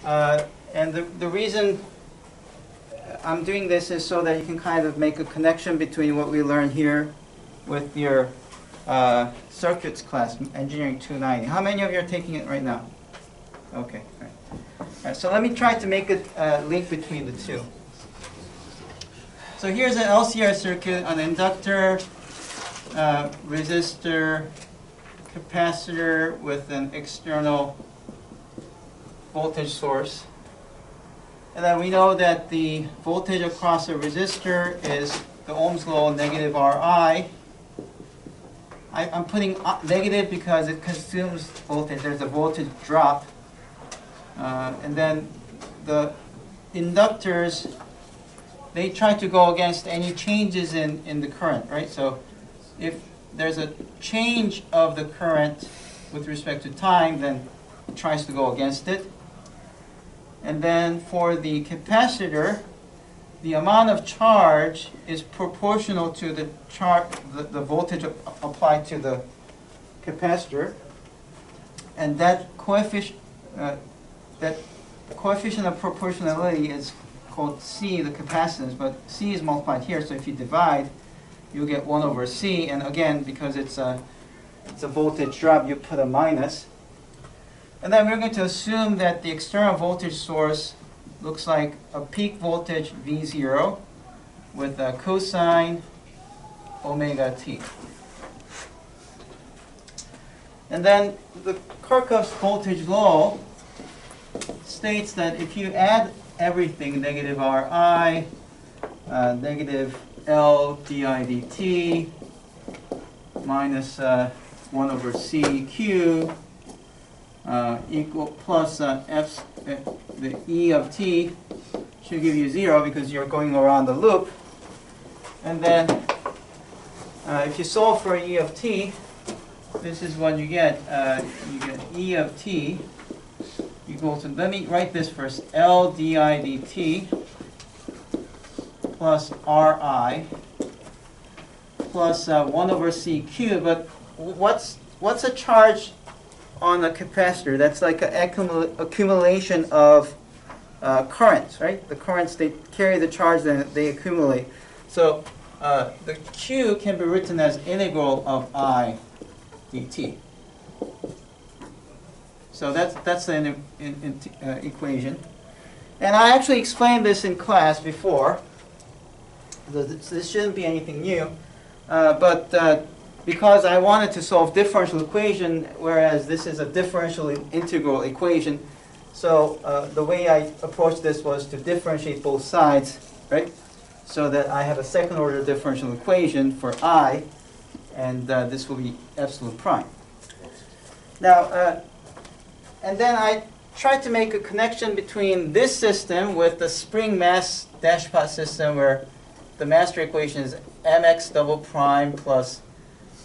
And the reason I'm doing this is so that you can kind of make a connection between what we learned here with your circuits class, Engineering 290. How many of you are taking it right now? Okay. All right, so let me try to make a link between the two. So here's an Lcr circuit, an inductor, resistor, capacitor with an external voltage source. And then we know that the voltage across a resistor is the Ohm's law, negative Ri. I'm putting negative because it consumes voltage. There's a voltage drop. And then the inductors, they try to go against any changes in the current, right? So if there's a change of the current with respect to time, then it tries to go against it. And then for the capacitor, the amount of charge is proportional to the voltage applied to the capacitor. And that coefficient of proportionality is called C, the capacitance, but C is multiplied here, so if you divide, you'll get 1 over C, and again, because it's a voltage drop, you put a minus. And then we're going to assume that the external voltage source looks like a peak voltage V0 with a cosine omega t. And then the Kirchhoff's voltage law states that if you add everything, negative Ri, negative L di dt, minus 1 over CQ, equal plus f, the E of t should give you 0 because you're going around the loop. And then if you solve for E of t, this is what you get. You get E of t equal to, let me write this first, L di dt plus Ri plus 1 over CQ. But what's a charge on a capacitor? That's like an accumulation of currents, right? The currents, they carry the charge, then they accumulate. So the Q can be written as integral of I dt. So that's the equation. And I actually explained this in class before. This shouldn't be anything new. But because I wanted to solve differential equation, whereas this is a differential integral equation, so the way I approached this was to differentiate both sides, right? So that I have a second order differential equation for I, and this will be absolute prime. Now, and then I tried to make a connection between this system with the spring mass dashpot system, where the master equation is mx double prime plus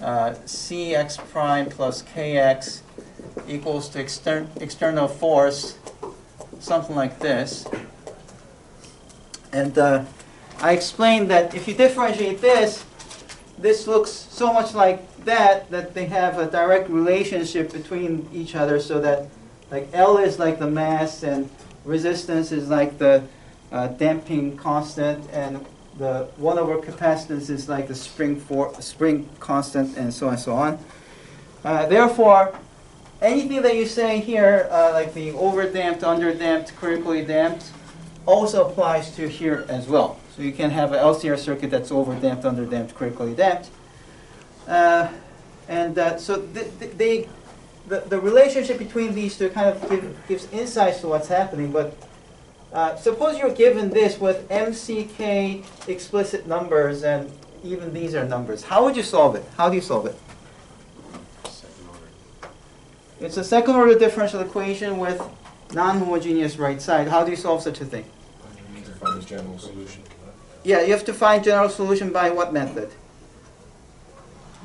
cx prime plus kx equals to external force, something like this. And I explained that if you differentiate this, this looks so much like that they have a direct relationship between each other, so that like L is like the mass and resistance is like the damping constant, and the 1 over capacitance is like the spring constant, and so on and so on. Therefore, anything that you say here, like the overdamped, underdamped, critically damped, also applies to here as well. So you can have an Lcr circuit that's overdamped, underdamped, critically damped. So the relationship between these two kind of gives insights to what's happening. But suppose you're given this with MCK explicit numbers, and even these are numbers. How would you solve it? How do you solve it? Second order. It's a second order differential equation with non-homogeneous right side. How do you solve such a thing? You need to find a general solution. Yeah, you have to find general solution by what method?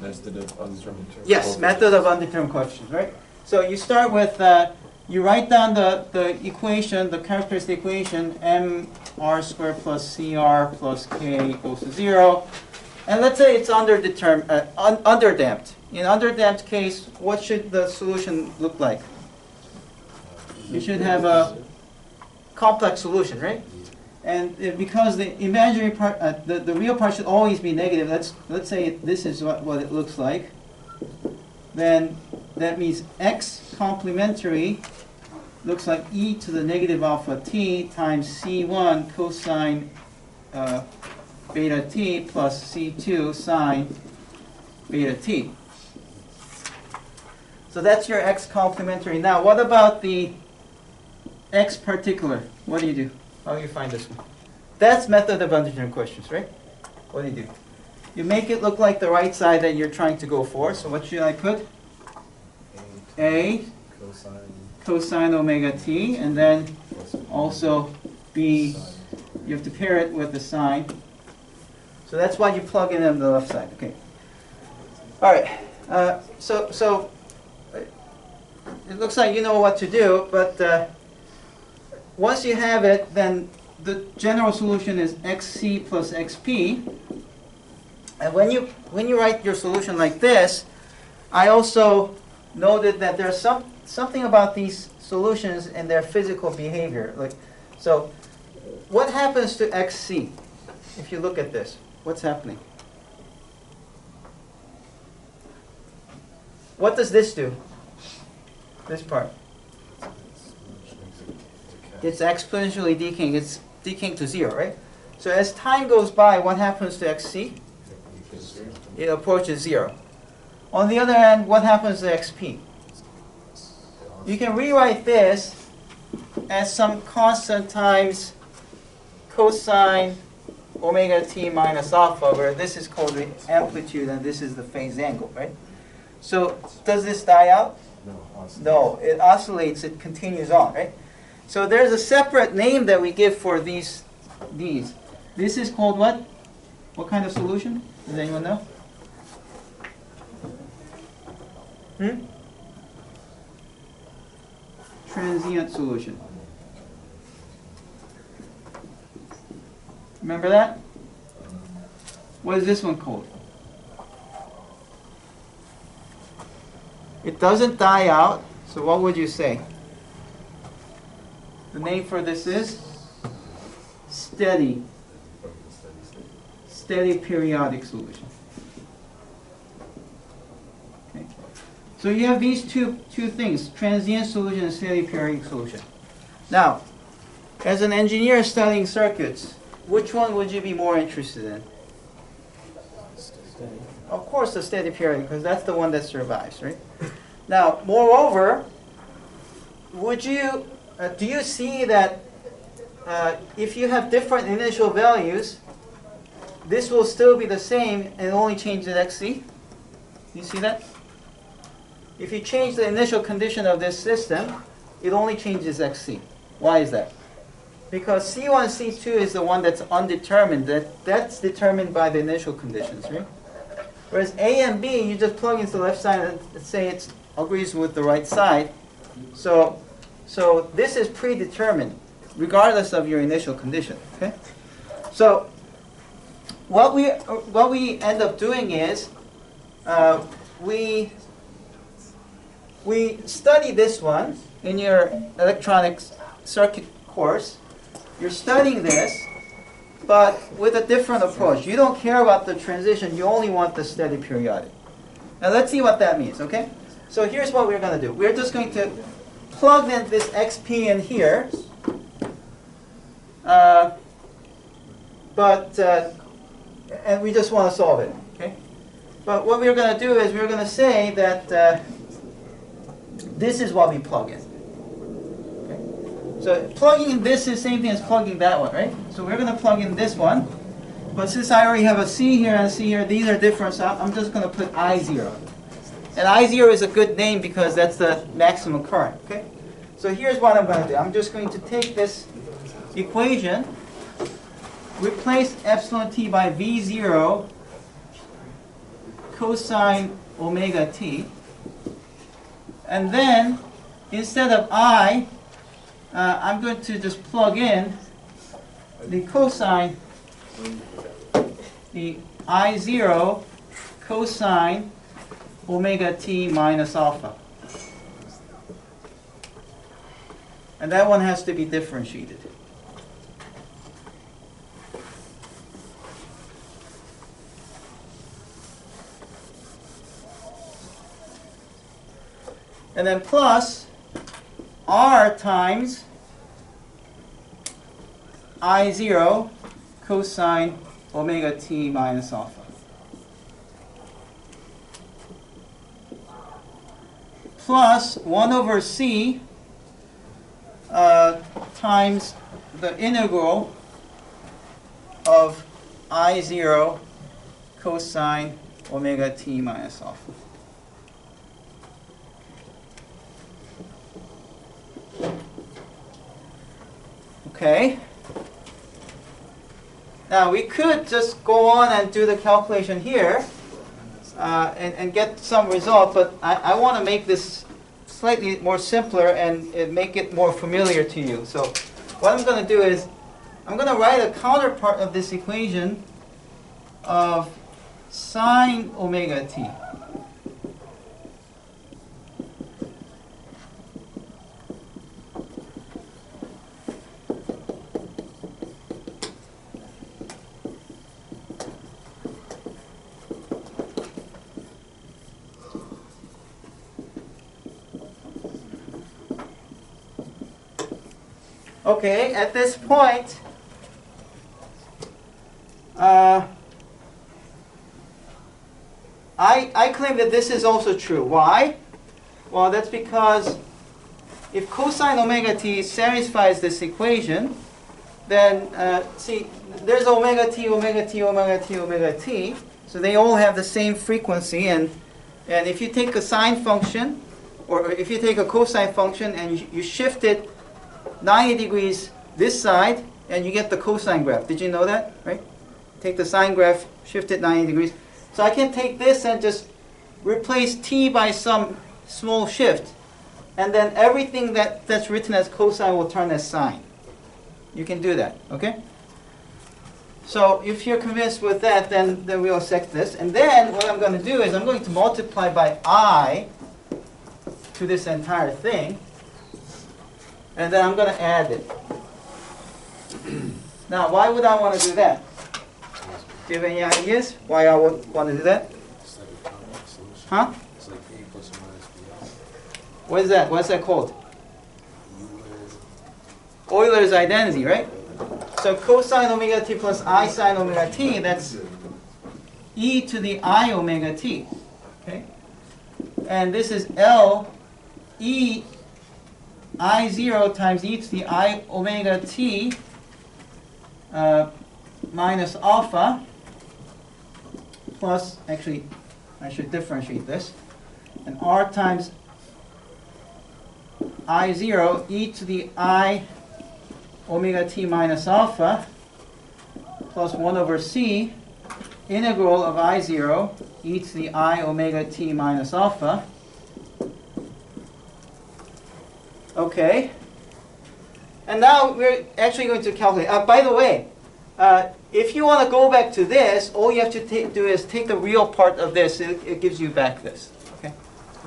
Method of undetermined. Yes, method of undetermined coefficients, right? So you start with, you write down the equation, the characteristic equation, mr squared plus cr plus k equals to 0. And let's say it's underdamped. In underdamped case, what should the solution look like? You should have a complex solution, right? And because the imaginary part, the real part should always be negative. Let's say this is what it looks like. Then that means x complementary looks like e to the negative alpha t times c1 cosine beta t plus c2 sine beta t. So that's your x complementary. Now, what about the x particular? What do you do? How do you find this one? That's method of undetermined questions, right? What do you do? You make it look like the right side that you're trying to go for. So what should I put? A cosine omega t, and then also b, you have to pair it with the sine. So that's why you plug in on the left side. Okay. All right. So it looks like you know what to do, but once you have it, then the general solution is xc plus xp. And when you write your solution like this, I also noted that there's something about these solutions and their physical behavior. So what happens to xc if you look at this? What's happening? What does this do? This part. It's exponentially decaying. It's decaying to 0, right? So as time goes by, what happens to xc? It approaches 0. On the other hand, what happens to xp? You can rewrite this as some constant times cosine omega t minus alpha, where this is called the amplitude and this is the phase angle, right? So does this die out? No, it oscillates, it continues on, right? So there's a separate name that we give for these. This is called what? What kind of solution? Does anyone know? Transient solution. Remember that? What is this one called? It doesn't die out, so what would you say? The name for this is steady periodic solution. Okay. So you have these two things, transient solution and steady periodic solution. Now, as an engineer studying circuits, which one would you be more interested in? Of course, the steady periodic, because that's the one that survives, right? Now, moreover, do you see that if you have different initial values, this will still be the same and only change the xc? You see that? If you change the initial condition of this system, it only changes xc. Why is that? Because C1, C2 is the one that's undetermined. That's determined by the initial conditions, right? Whereas A and B, you just plug into the left side and say it agrees with the right side. So this is predetermined, regardless of your initial condition. Okay. So what we end up doing is we study this one in your electronics circuit course. You're studying this, but with a different approach. You don't care about the transition. You only want the steady periodic. Now let's see what that means, okay? So here's what we're going to do. We're just going to plug in this xp in here. And we just want to solve it, okay? But what we're going to do is we're going to say that this is what we plug in. So plugging in this is the same thing as plugging that one, right? So we're going to plug in this one. But since I already have a C here and a C here, these are different, so I'm just going to put I0. And I0 is a good name because that's the maximum current, okay? So here's what I'm going to do. I'm just going to take this equation, replace epsilon t by V0 cosine omega t. And then, instead of I'm going to just plug in the cosine, the I0 cosine omega t minus alpha. And that one has to be differentiated. And then plus r times I0 cosine omega t minus alpha. Plus 1 over c times the integral of I0 cosine omega t minus alpha. Okay. Now we could just go on and do the calculation here and get some result, but I want to make this slightly more simpler and make it more familiar to you. So what I'm going to do is I'm going to write a counterpart of this equation of sine omega t. Okay, at this point, I claim that this is also true. Why? Well, that's because if cosine omega t satisfies this equation, then see, there's omega t, omega t, omega t, omega t. So they all have the same frequency, and if you take a sine function, or if you take a cosine function and you shift it 90 degrees this side, and you get the cosine graph. Did you know that? Right? Take the sine graph, shift it 90 degrees. So I can take this and just replace t by some small shift, and then everything that's written as cosine will turn as sine. You can do that, okay? So if you're convinced with that, then we'll accept this. And then what I'm going to do is I'm going to multiply by I to this entire thing. And then I'm going to add it. Now, why would I want to do that? Do you have any ideas why I would want to do that? It's like a complex solution. Huh? It's like A plus or minus B. What is that? What's that called? Euler's identity, right? So cosine omega t plus I sine omega t, that's e to the I omega t. Okay? And this is L e I0 times e to the I omega t minus alpha plus, actually, I should differentiate this, and r times I0 e to the I omega t minus alpha plus 1 over c integral of I0 e to the I omega t minus alpha. Okay. And now we're actually going to calculate. By the way, if you want to go back to this, all you have to do is take the real part of this. It gives you back this. Okay?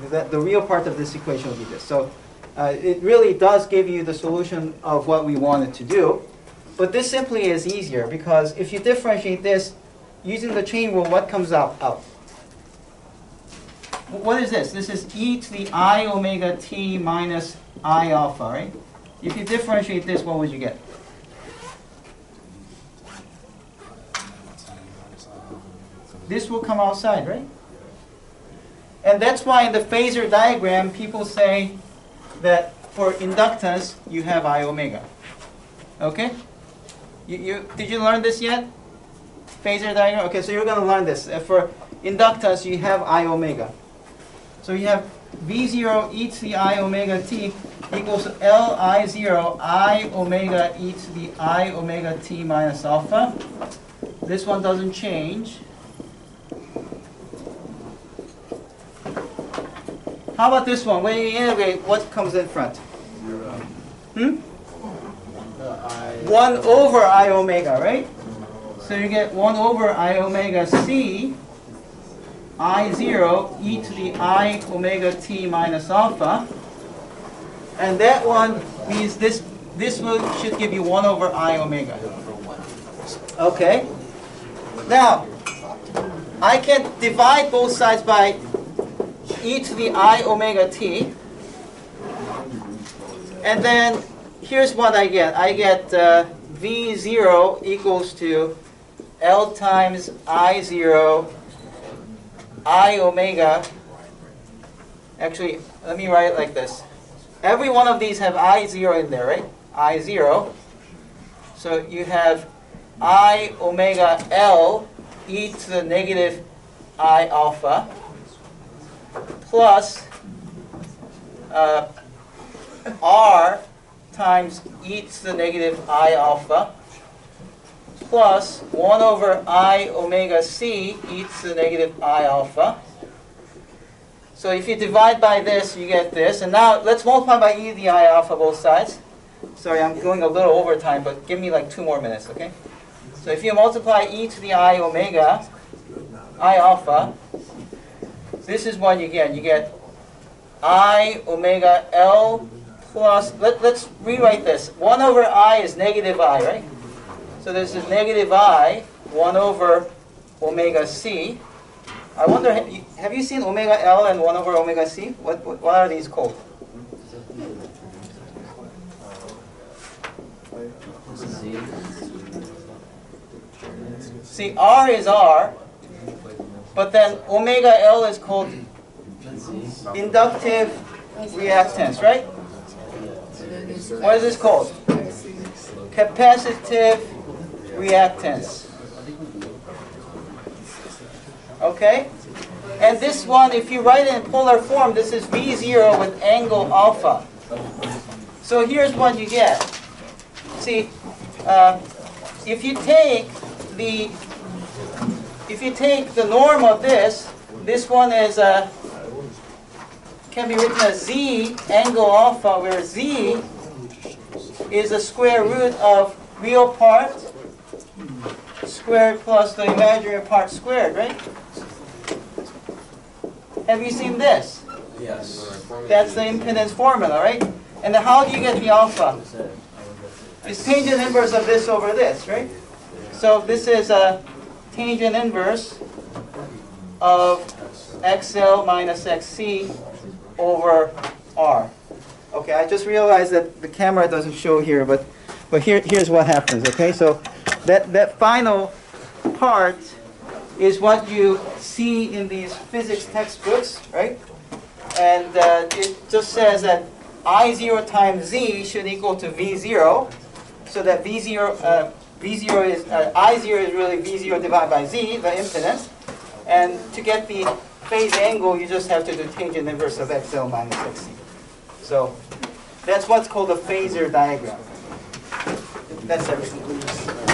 The real part of this equation will be this. So it really does give you the solution of what we wanted to do. But this simply is easier because if you differentiate this using the chain rule, what comes out? What is this? This is e to the I omega t minus I alpha, right? If you differentiate this, what would you get? This will come outside, right? And that's why in the phasor diagram, people say that for inductance, you have I omega. Okay? Did you learn this yet? Phasor diagram? Okay, so you're going to learn this. For inductance, you have I omega. So you have V0 e to the I omega t equals L I0 I omega e to the I omega t minus alpha. This one doesn't change. How about this one? When you integrate, what comes in front? 1 over I omega, right? So you get 1 over I omega c I0 e to the I omega t minus alpha. And that one means this should give you 1 over I omega. Okay. Now, I can divide both sides by e to the I omega t. And then here's what I get. I get V0 equals to L times I0 I omega. Actually, let me write it like this. Every one of these have I0 in there, right? I0. So you have I omega L e to the negative I alpha plus R times e to the negative I alpha plus 1 over I omega c e to the negative I alpha. So if you divide by this, you get this. And now let's multiply by e to the I alpha both sides. Sorry, I'm going a little over time, but give me like 2 more minutes, okay? So if you multiply e to the I omega, I alpha, this is what you get. You get I omega L plus, let's rewrite this. 1 over I is negative I, right? So this is negative I, 1 over omega c. I wonder, have you seen omega L and 1 over omega c? What are these called? See, R is R, but then omega L is called inductive reactance, right? What is this called? Capacitive reactance. Okay? And this one, if you write it in polar form, this is V0 with angle alpha. So here's what you get. See, if you take the norm of this one is can be written as Z angle alpha, where Z is the square root of real part squared plus the imaginary part squared, right? Have you seen this? Yes. That's the impedance formula, right? And then how do you get the alpha? It's tangent inverse of this over this, right? So this is a tangent inverse of XL minus XC over R. Okay, I just realized that the camera doesn't show here, but here's what happens, okay? So that final part is what you see in these physics textbooks, right? And it just says that I0 times Z should equal to V0, so that I0 is really V0 divided by Z, the impedance. And to get the phase angle, you just have to do tangent inverse of XL minus XC. So that's what's called a phasor diagram. That's everything.